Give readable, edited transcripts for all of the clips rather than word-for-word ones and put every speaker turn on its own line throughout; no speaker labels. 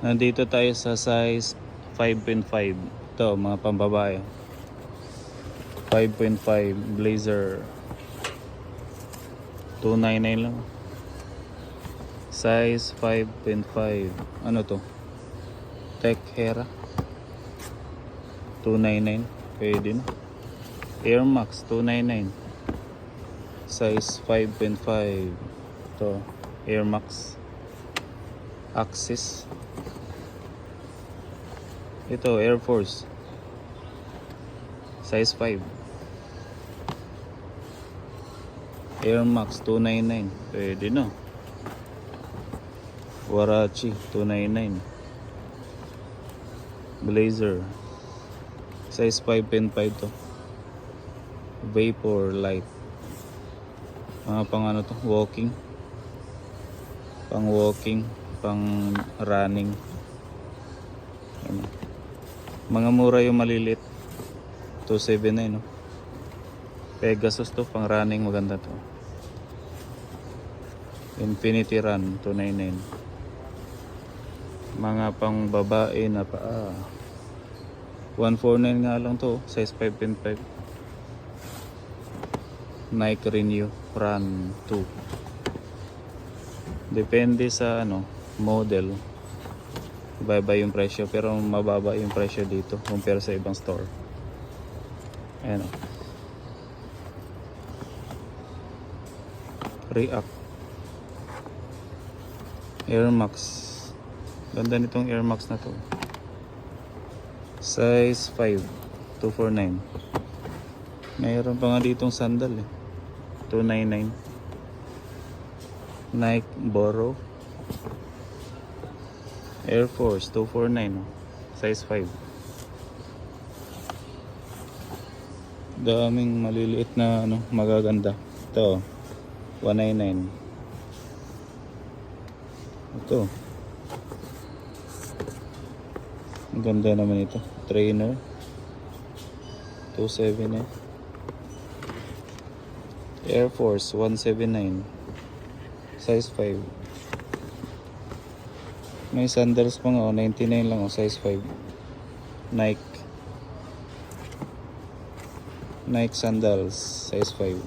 Nandito tayo sa size 5.5. Ito, mga pambabae. 5.5 blazer. 299 lang. Size 5.5. Ano to? Tech Hera. 299. Pwede na. Air Max 299. Size 5.5. Ito, Air Max. Axis. Ito, Air Force. Size 5. Air Max 299. Pwede na. Warachi 299. Blazer. Size 5.5 to. Vapor Light. Mga pang ano to? Walking. Pang walking. Pang running. Ano. Mga mura yung malilit. 279 no. Pegasus to, pang running, maganda to. Infinity Run 299. Mga pang babae na paa. 149 nga lang to, size 5.5. Nike Renew Run 2. Depende sa ano, model. Iba-iba yung presyo, pero mababa yung presyo dito compare sa ibang store. Ayan o. React. Air Max. Ganda nitong Air Max na to. Size 5. 249. Mayroon pa nga ditong sandal eh. 299. Nike Boro. Air Force 249. Size 5. Daming maliliit na ano, magaganda. Ito 199. Ito. Ang ganda naman ito. Trainer 279. Air Force 179. Size 5. May sandals pa nga 99 lang size 5. Nike sandals size 5.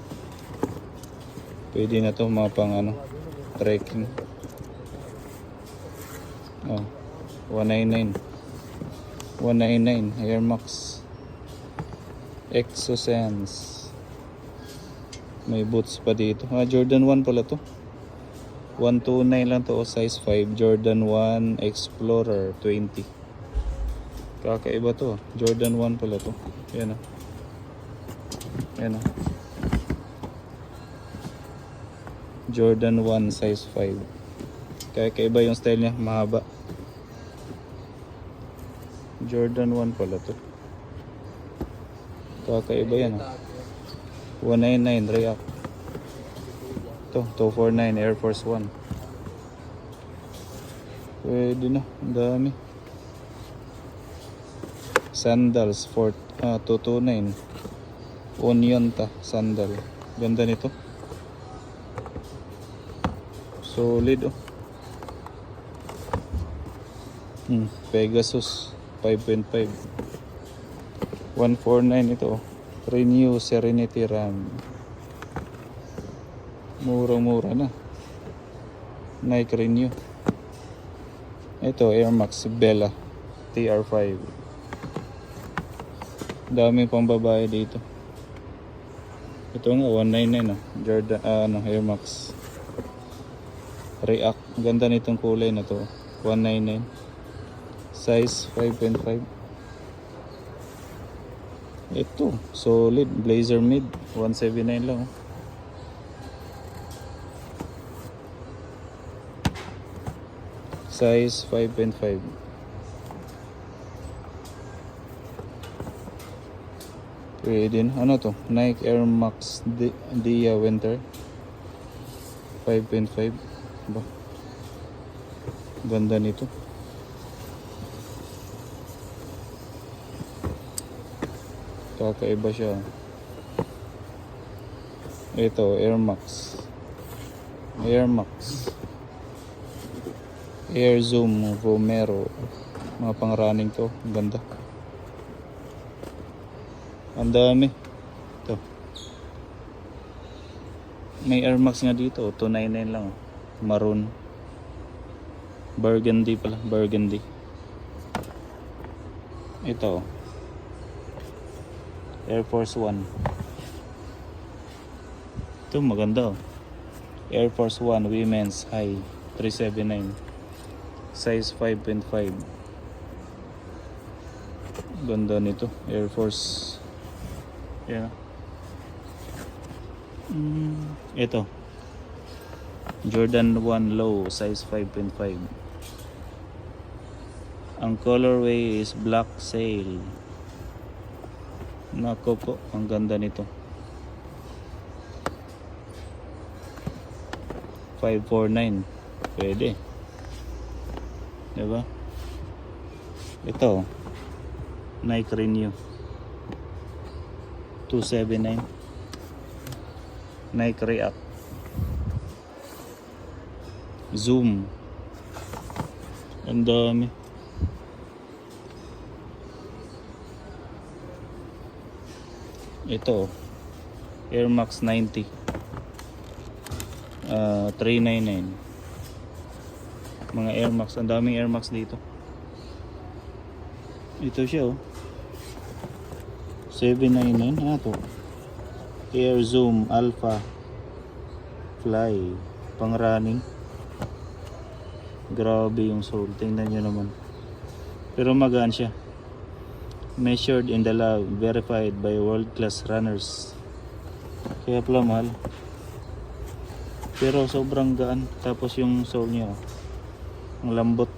Pwede na to mga pang ano, trekking. 199. 199 Air Max. Exosense. May boots pa dito. Jordan 1 pala to. 129 lang to, size 5. Jordan 1 Explorer 20. Kakaiba to. Jordan 1 pala to. Yan o. Yan o. Jordan 1 size 5. Kakaiba yung style niya. Mahaba. Jordan 1 pala to. Kakaiba yan o. 199 React. Ito, 249 Air Force 1. Pwede na, ang dami. Sandals 229. Onion ta, sandal. Ganda nito. Solid oh. Pegasus 5.5. 149 ito oh. Renew Serenity Run. Murang-mura na. Nike Renew. Ito Air Max Bella TR5. Daming pang babae dito. Ito nga 199 ah. Jordan Air Max React. Ganda nitong kulay na to. 199. Size 5.5. Ito solid blazer mid 179 lang oh. Size 5.5. Pwede na. Ano to? Nike Air Max Dia Winter 5.5. Ba? Ganda nito. Kakaiba siya. Ito Air Max. Air Zoom Vomero. Mga pang running to. Ang ganda. Ang dami. Ito. May Air Max nga dito. 299 lang. Maroon. Burgundy pala. Burgundy. Ito. Air Force One. Ito maganda. Air Force One Women's High. 379. Size 5.5. Ganda nito. Air Force. Yeah. Ito. Jordan 1 Low. Size 5.5. Ang colorway is black sail. Nako po, ang ganda nito. 549. Pwede. Diba? Ito. Nike Renew. 279. Nike React. Zoom. Ang dami. Ito. Air Max 90. 399. Mga Air Max. Ang daming Air Max dito. Ito siya oh. 799. Ano to? Air Zoom Alpha Fly. Pang running. Grabe yung sole. Tingnan nyo naman. Pero magaan siya. Measured in the lab. Verified by world-class runners. Kaya pala mahal. Pero sobrang gaan. Tapos yung sole niya oh. Ang lambot.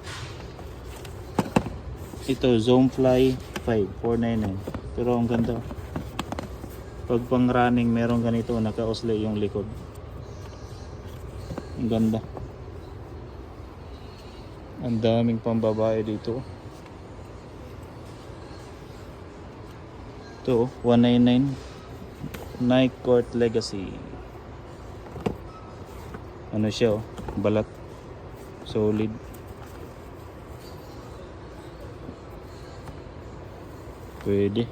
Ito Zoom Fly 5. 499. Pero ang ganda. Pag pang running meron ganito. Naka-osle yung likod. Ang ganda. Ang daming pambabae dito. Ito 199. Nike Court Legacy. Ano siya oh, balat. Solid. Pwede.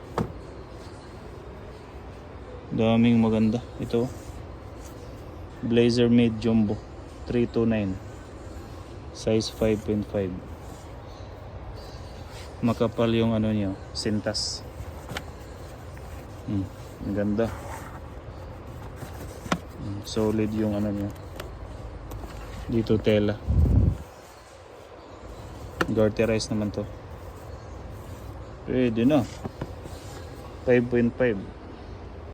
Daming maganda. Ito Blazer Made Jumbo 329. Size 5.5. Makapal yung ano niya, sintas. Ang ganda. Solid yung ano niya. Dito tela. Garterize naman to. Pwede na. 5.5.